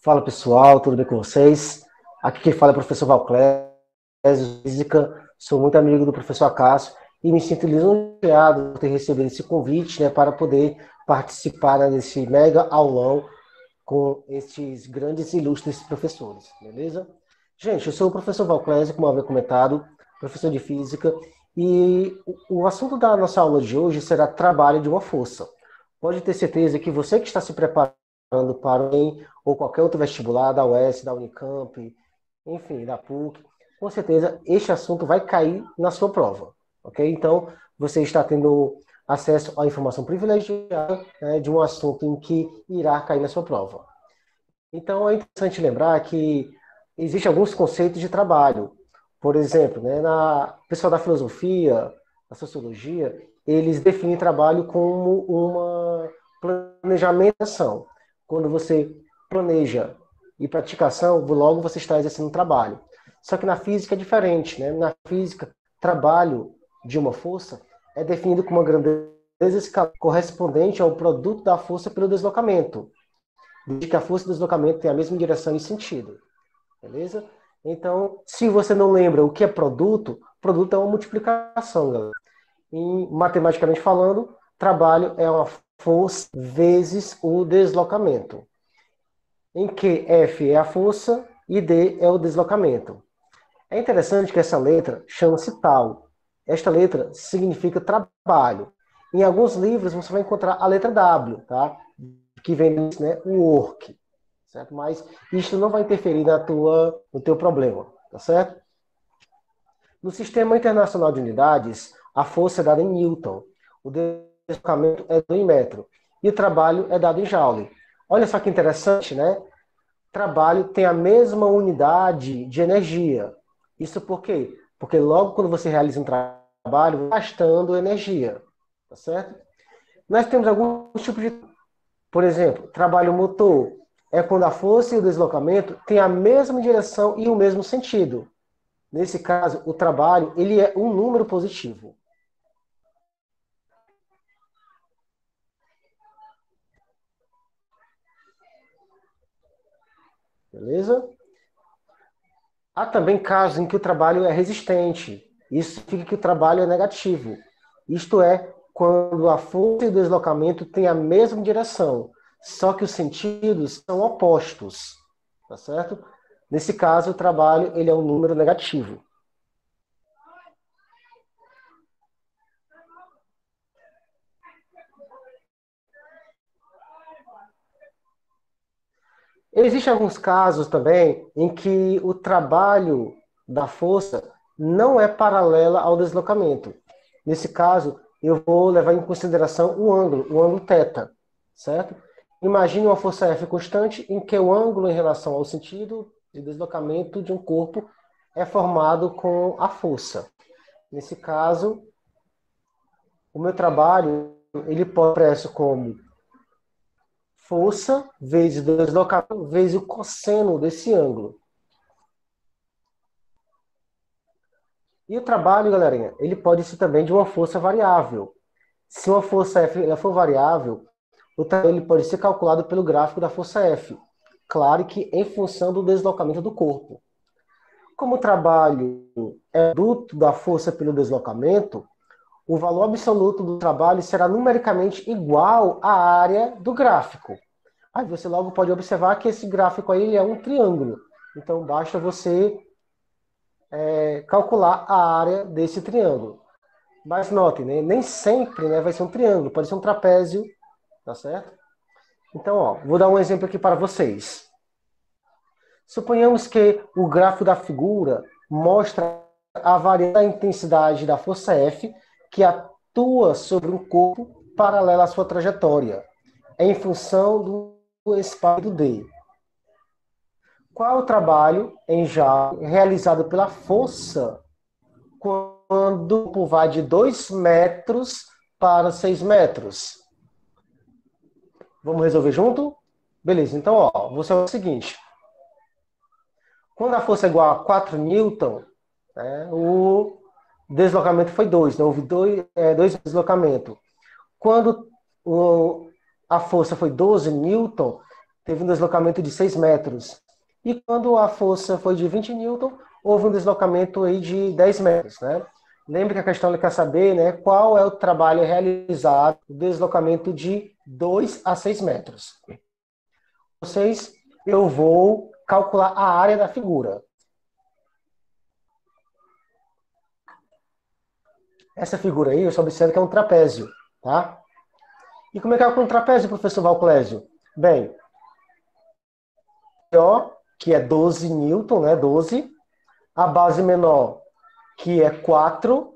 Fala pessoal, tudo bem com vocês? Aqui quem fala é o professor Valclésio, física, sou muito amigo do professor Acácio e me sinto lisonjeado por ter recebido esse convite, né, para poder participar desse mega aulão com estes grandes e ilustres professores, beleza? Gente, eu sou o professor Valclésio, como eu havia comentado, professor de física, e o assunto da nossa aula de hoje será trabalho de uma força. Pode ter certeza que você que está se preparando para o ENEM ou qualquer outro vestibular, da UES, da Unicamp, enfim, da PUC, com certeza este assunto vai cair na sua prova, ok? Então, você está tendo acesso à informação privilegiada, né, de um assunto em que irá cair na sua prova. Então, é interessante lembrar que existem alguns conceitos de trabalho. Por exemplo, né, o pessoal da filosofia, da sociologia, eles definem trabalho como uma planejamentação. Quando você planeja e pratica ação, logo você está exercendo trabalho. Só que na física é diferente, né? Na física, trabalho de uma força é definido como uma grandeza escalar correspondente ao produto da força pelo deslocamento, desde que a força e o deslocamento tenham a mesma direção e sentido. Beleza? Então, se você não lembra o que é produto, produto é uma multiplicação, galera. E, matematicamente falando, trabalho é uma força vezes o deslocamento, em que F é a força e D é o deslocamento. É interessante que essa letra chama-se tal. Esta letra significa trabalho. Em alguns livros você vai encontrar a letra W, tá? Que vem, né, o work, certo? Mas isso não vai interferir no teu problema, tá certo? No Sistema Internacional de Unidades, a força é dada em Newton, o deslocamento é dado em metro e o trabalho é dado em Joule. Olha só que interessante, né? Trabalho tem a mesma unidade de energia. Isso por quê? Porque logo quando você realiza um trabalho, gastando energia, tá certo? Nós temos alguns tipos de... Por exemplo, trabalho motor é quando a força e o deslocamento têm a mesma direção e o mesmo sentido. Nesse caso, o trabalho ele é um número positivo. Beleza? Há também casos em que o trabalho é resistente. Isso significa que o trabalho é negativo. Isto é, quando a força e o deslocamento têm a mesma direção, só que os sentidos são opostos. Tá certo? Nesse caso, o trabalho ele é um número negativo. Existem alguns casos também em que o trabalho da força não é paralela ao deslocamento. Nesse caso, eu vou levar em consideração o ângulo θ, certo? Imagine uma força F constante em que o ângulo em relação ao sentido de deslocamento de um corpo é formado com a força. Nesse caso, o meu trabalho ele pode ser expresso como força vezes deslocamento vezes o cosseno desse ângulo. E o trabalho, galerinha, ele pode ser também de uma força variável. Se uma força F ela for variável, o trabalho ele pode ser calculado pelo gráfico da força F. Claro que em função do deslocamento do corpo. Como o trabalho é produto da força pelo deslocamento, o valor absoluto do trabalho será numericamente igual à área do gráfico. Aí você logo pode observar que esse gráfico aí é um triângulo. Então basta você calcular a área desse triângulo. Mas note, né, nem sempre, né, vai ser um triângulo, pode ser um trapézio, tá certo? Então, ó, vou dar um exemplo aqui para vocês. Suponhamos que o gráfico da figura mostra a variação da intensidade da força F que atua sobre um corpo paralelo à sua trajetória, em função do espaço D. Qual é o trabalho em Joule realizado pela força quando o corpo vai de 2 metros para 6 metros? Vamos resolver junto? Beleza, então, ó, você é o seguinte. Quando a força é igual a 4 newton, né, o deslocamento foi 2, né, houve dois deslocamentos. Quando a força foi 12 newton, teve um deslocamento de 6 metros. E quando a força foi de 20 newton, houve um deslocamento aí de 10 metros. Né? Lembre que a questão ele quer saber, né, qual é o trabalho realizado no deslocamento de 2 a 6 metros. Eu vou calcular a área da figura. Essa figura aí, eu só observo que é um trapézio. Tá? E como é que é um trapézio, professor Valclésio? Bem, maior, que é 12 newton, né, 12. A base menor, que é 4.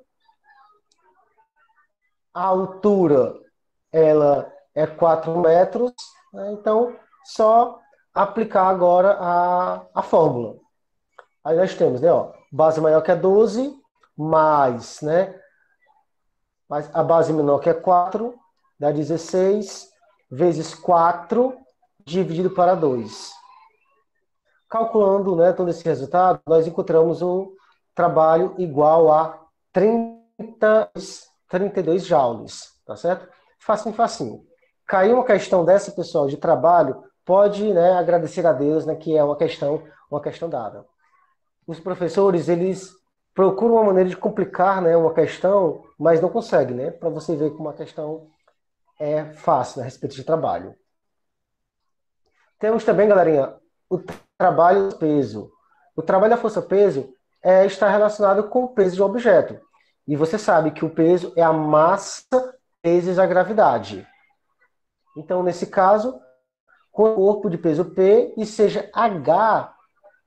A altura, ela é 4 metros. Né? Então, só aplicar agora a fórmula. Aí nós temos, né, ó, base maior que é 12, mais, né, mais a base menor que é 4, dá 16, vezes 4, dividido para 2. Calculando, né, todo esse resultado, nós encontramos o trabalho igual a 32 joules, tá certo? Facinho, facinho. Caiu uma questão dessa, pessoal, de trabalho, pode, né, agradecer a Deus, né, que é uma questão dada. os professores, eles procuram uma maneira de complicar, né, uma questão, mas não conseguem, né? Para você ver como a questão é fácil, né, a respeito de trabalho. Temos também, galerinha, o trabalho do peso. O trabalho da força-peso está relacionado com o peso de um objeto. E você sabe que o peso é a massa vezes a gravidade. Então, nesse caso, com o corpo de peso P e seja H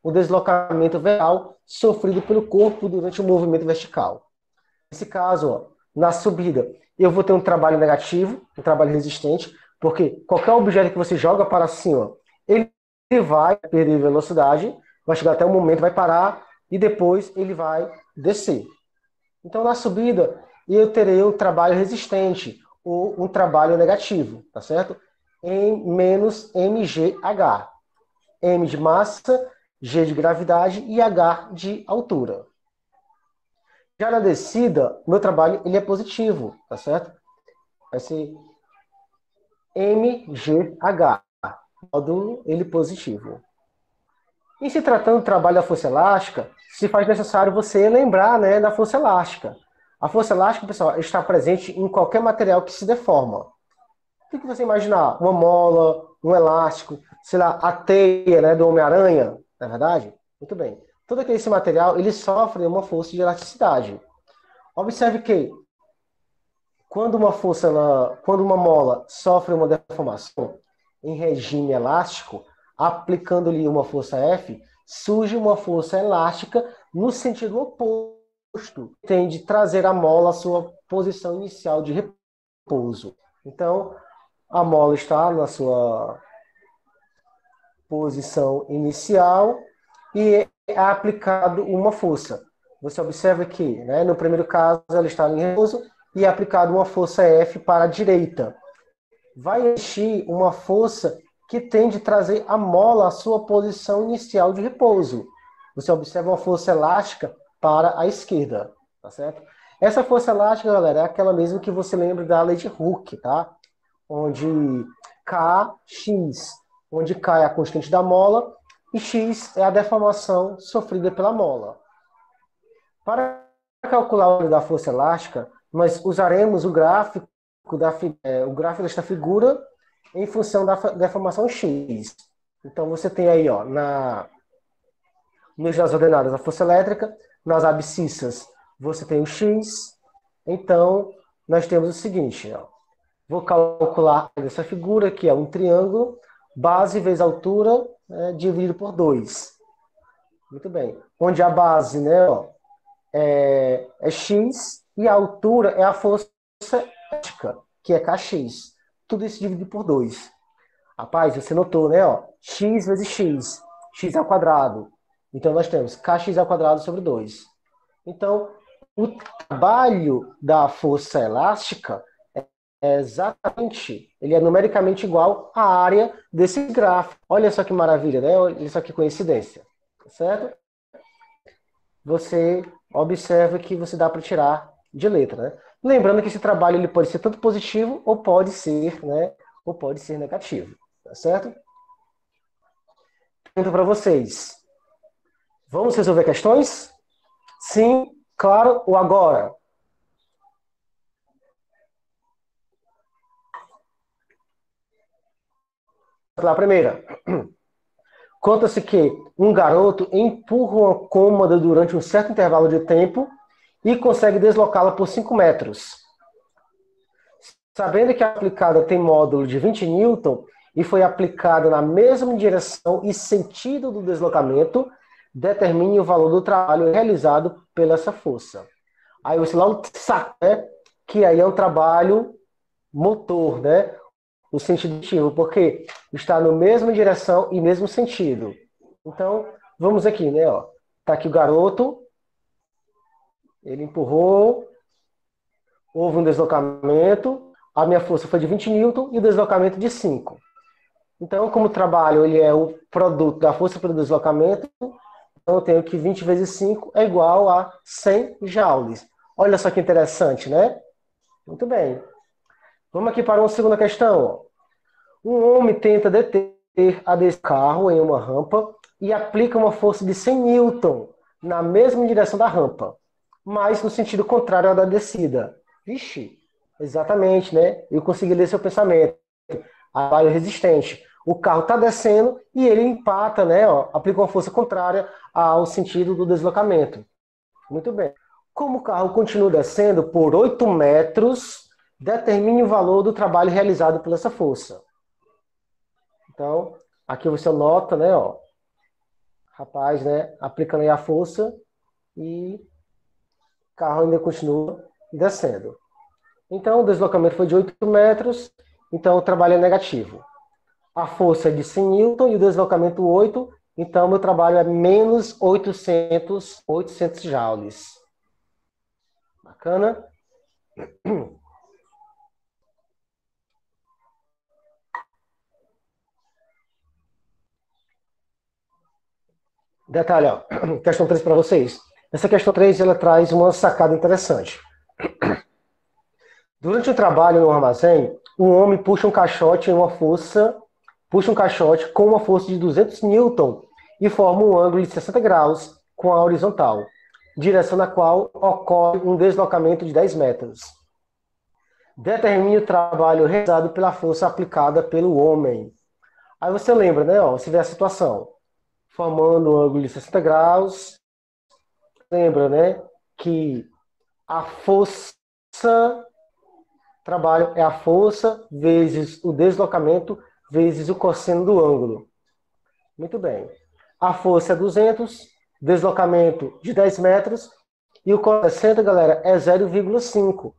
o deslocamento vertical sofrido pelo corpo durante o movimento vertical. Nesse caso, ó, na subida, eu vou ter um trabalho negativo, um trabalho resistente, porque qualquer objeto que você joga para cima, ele vai perder velocidade, vai chegar até um momento, vai parar, e depois ele vai descer. Então, na subida, eu terei um trabalho resistente, ou um trabalho negativo, tá certo? Em menos mgh. M de massa, G de gravidade e H de altura. Já na descida, meu trabalho ele é positivo, tá certo? Vai ser mgh, módulo ele positivo. E se tratando do trabalho da força elástica, se faz necessário você lembrar, né, da força elástica. A força elástica, pessoal, está presente em qualquer material que se deforma. O que você imaginar? Uma mola, um elástico, sei lá, a teia, né, do Homem-Aranha, não é verdade? Muito bem. Todo esse material, ele sofre uma força de elasticidade. Observe que quando uma mola sofre uma deformação em regime elástico, aplicando-lhe uma força F, surge uma força elástica no sentido oposto, que tem de trazer a mola à sua posição inicial de repouso. Então, a mola está na sua posição inicial e é aplicado uma força. Você observa que, né, no primeiro caso, ela está em repouso e é aplicada uma força F para a direita. Vai existir uma força que tende a trazer a mola à sua posição inicial de repouso. Você observa uma força elástica para a esquerda, tá certo? Essa força elástica, galera, é aquela mesmo que você lembra da lei de Hooke, tá? Onde Kx, onde K é a constante da mola e X é a deformação sofrida pela mola. Para calcular o valor da força elástica, nós usaremos o gráfico desta figura em função da deformação X. Então você tem aí, ó, nas ordenadas a força elétrica, nas abscissas você tem o X. Então nós temos o seguinte, ó. Vou calcular essa figura, que é um triângulo, base vezes altura, dividido por 2. Muito bem. Onde a base, né, ó, é x e a altura é a força elástica, que é kx. Tudo isso dividido por 2. Rapaz, você notou, né, ó, x vezes x ao quadrado. Então nós temos kx ao quadrado sobre 2. Então, o trabalho da força elástica ele é numericamente igual à área desse gráfico. Olha só que maravilha, né? Olha só que coincidência, certo? Você observa que você dá para tirar de letra, né? Lembrando que esse trabalho ele pode ser tanto positivo ou pode ser, né? Ou pode ser negativo, tá certo? Pergunta para vocês. Vamos resolver questões? Sim, claro ou agora? Lá, a primeira. Conta-se que um garoto empurra uma cômoda durante um certo intervalo de tempo e consegue deslocá-la por 5 metros. Sabendo que a aplicada tem módulo de 20 newton e foi aplicada na mesma direção e sentido do deslocamento, determine o valor do trabalho realizado pela essa força. Aí você logo sabe, né, que aí é um trabalho motor, né? O sentido ativo, porque está na mesma direção e mesmo sentido. Então, vamos aqui, né? Ó. Tá aqui o garoto, ele empurrou, houve um deslocamento, a minha força foi de 20 newton e o deslocamento de 5. Então, como o trabalho ele é o produto da força pelo deslocamento, então eu tenho que 20 vezes 5 é igual a 100 joules. Olha só que interessante, né? Muito bem. Vamos aqui para uma segunda questão. Um homem tenta deter a desse carro em uma rampa e aplica uma força de 100 newton na mesma direção da rampa, mas no sentido contrário à da descida. Vixe, exatamente, né? Eu consegui ler seu pensamento. Trabalho resistente. O carro está descendo e ele empata, né? Ó, aplica uma força contrária ao sentido do deslocamento. Muito bem. Como o carro continua descendo por 8 metros, determine o valor do trabalho realizado por essa força. Então, aqui você nota, né? Ó, rapaz, né? Aplicando aí a força e o carro ainda continua descendo. Então, o deslocamento foi de 8 metros, então o trabalho é negativo. A força é de 100 newton e o deslocamento 8, então meu trabalho é menos 800 joules. Bacana? Detalhe, ó, questão 3 para vocês. Essa questão 3 ela traz uma sacada interessante. Durante o trabalho no armazém, um homem puxa um caixote com uma força de 200 newton e forma um ângulo de 60 graus com a horizontal, direção na qual ocorre um deslocamento de 10 metros. Determine o trabalho realizado pela força aplicada pelo homem. Aí você lembra, né? Ó, você vê a situação. Formando um ângulo de 60 graus. Lembra, né? Que a força trabalho é a força vezes o deslocamento vezes o cosseno do ângulo. Muito bem. A força é 200, deslocamento de 10 metros e o cosseno, galera, é 0,5.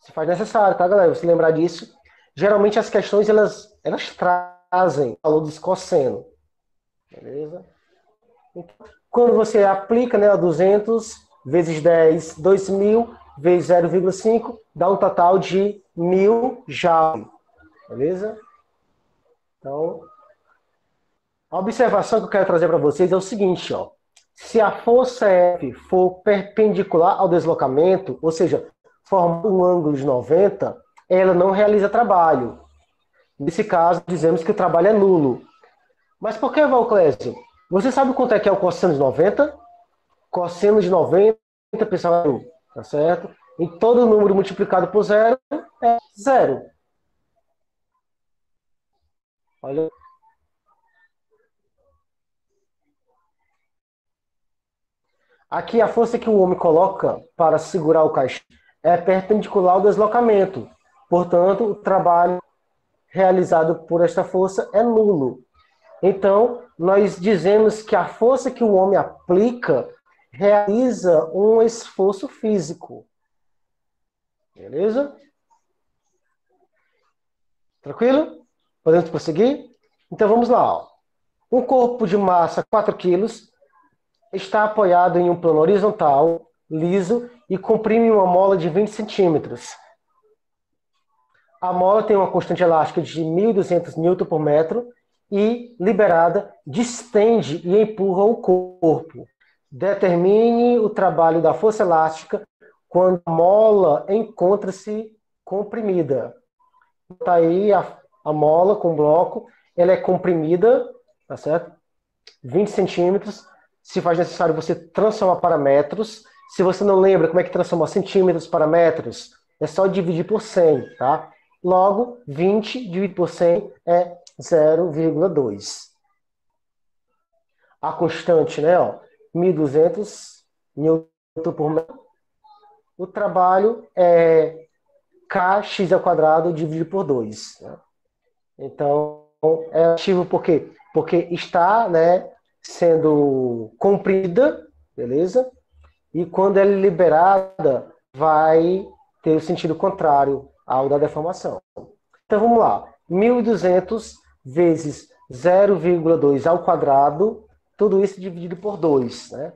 Se faz necessário, tá, galera? Você lembrar disso. Geralmente as questões, elas trazem o valor dos cosseno. Beleza? Então, quando você aplica, né, a 200 vezes 10, 2.000 vezes 0,5, dá um total de 1.000 joules. Beleza? Então, a observação que eu quero trazer para vocês é o seguinte, ó. Se a força F for perpendicular ao deslocamento, ou seja, forma um ângulo de 90, ela não realiza trabalho. Nesse caso, dizemos que o trabalho é nulo. Mas por que, Valclésio? Você sabe quanto é que é o cosseno de 90? Cosseno de 90, pessoal, tá certo? E todo número multiplicado por zero é zero. Olha. Aqui a força que o homem coloca para segurar o caixão é perpendicular ao deslocamento. Portanto, o trabalho realizado por esta força é nulo. Então, nós dizemos que a força que o homem aplica realiza um esforço físico. Beleza? Tranquilo? Podemos prosseguir? Então vamos lá. Ó. Um corpo de massa 4 kg está apoiado em um plano horizontal, liso, e comprime uma mola de 20 centímetros. A mola tem uma constante elástica de 1.200 Nm por metro e, liberada, distende e empurra o corpo. Determine o trabalho da força elástica quando a mola encontra-se comprimida. Está aí a mola com bloco, ela é comprimida, tá certo? 20 centímetros. Se faz necessário você transformar para metros. Se você não lembra como é que transforma centímetros para metros, é só dividir por 100, tá? Logo, 20 dividido por 100 é 0,2. A constante, né, ó, 1.200 Nm por metro. O trabalho é kx² dividido por 2. Né? Então, é ativo por quê? Porque está, né, sendo comprimida, beleza? E quando ela é liberada, vai ter o sentido contrário ao da deformação. Então, vamos lá. 1.200 vezes 0,2 ao quadrado, tudo isso dividido por 2, né?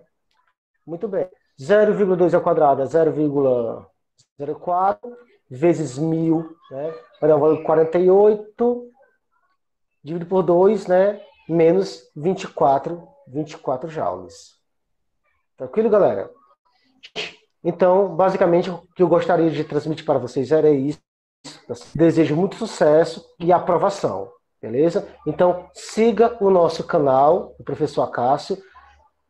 Muito bem. 0,2 ao quadrado é 0,04 vezes 1.000, né? Vai dar um valor de 48, dividido por 2, né? Menos 24 joules. Tranquilo, galera? Então, basicamente, o que eu gostaria de transmitir para vocês era isso. Desejo muito sucesso e aprovação, beleza? Então, siga o nosso canal, o Professor Acácio.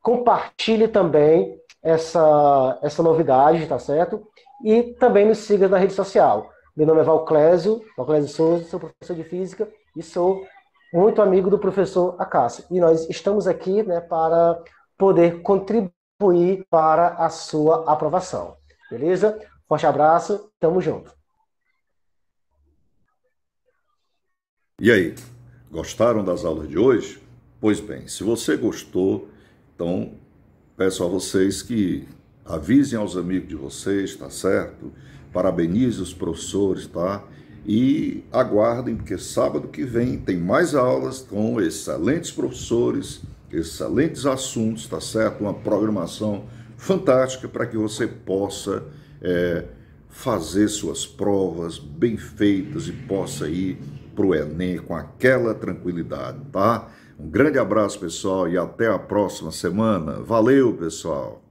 compartilhe também essa novidade, tá certo? E também nos siga na rede social. Meu nome é Valclésio Souza, sou professor de Física e sou muito amigo do professor Acácio. E nós estamos aqui, né, para poder contribuir para a sua aprovação. Beleza? Forte abraço, tamo junto. E aí, gostaram das aulas de hoje? Pois bem, se você gostou, então peço a vocês que avisem aos amigos de vocês, tá certo? Parabenize os professores, tá? E aguardem, porque sábado que vem tem mais aulas com excelentes professores, excelentes assuntos, tá certo? Uma programação fantástica para que você possa fazer suas provas bem feitas e possa ir para o Enem com aquela tranquilidade, tá? Um grande abraço, pessoal, e até a próxima semana. Valeu, pessoal!